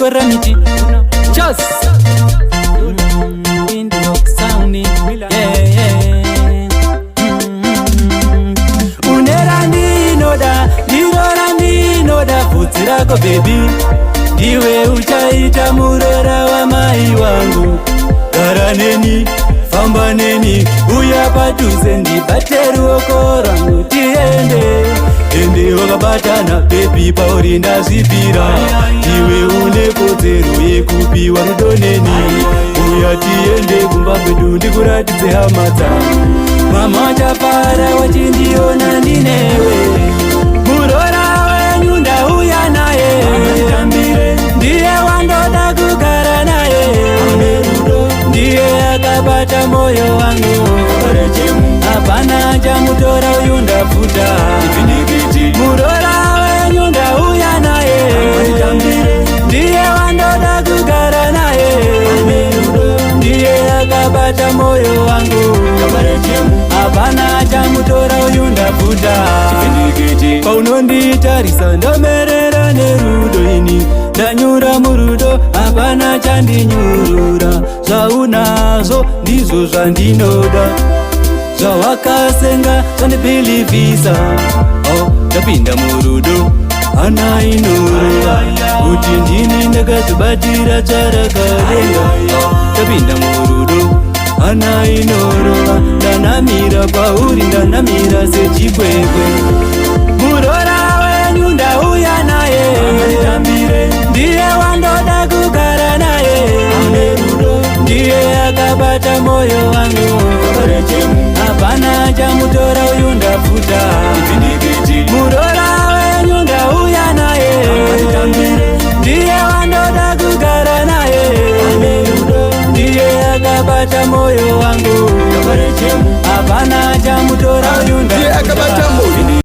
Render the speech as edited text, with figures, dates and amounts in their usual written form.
Tora miti Just Windlock sounding Unera ndinoda Ndirora ndinoda Futsi rako baby Ndiwe uchaita murora wa mai wangu Gara neni, famba neni Uya padhuze ndibate ruoko rwangu tiende Ende wakabatana baby pauri ndazvipira Iwe une kodzero yekupiwa rudo neni Uya tiende kumba kwedu ndikuratidze hama dzangu Mama chafara wachindiona ndinewe Murora wenyu ndauya naye Ndiye wandoda kugara naye Ndiye akabata moyo wangu Hapana chamutora uyu ndafuta Murora wenyu ndauya naye Ndiye wandoda kugara naye Ndiye akabata moyo wangu Hapana chamutora uyu ndafuta Paunonditarisa ndamerera nerudo ini Ndanyura murudo hapana chandinyurura Zvaunazo ndizvo zvandinoda Zvawakasenga zvandibhilivhisa Ndapinda murudo hana inorora Kuti ndini ndakazvibatira tsvarakadenga Ndapinda murudo hana inorora Ndanamira pauri ndanamira sechikwekwe Murora wenyu ndauya naye Ndiye wandoda kugara naye Ndiye akabata moyo wangu Hapana chamutora uyu ndafuta Murora wenyu ndauya naye Ndiye wandoda kugara naye Ndiye akabata moyo wangu Hapana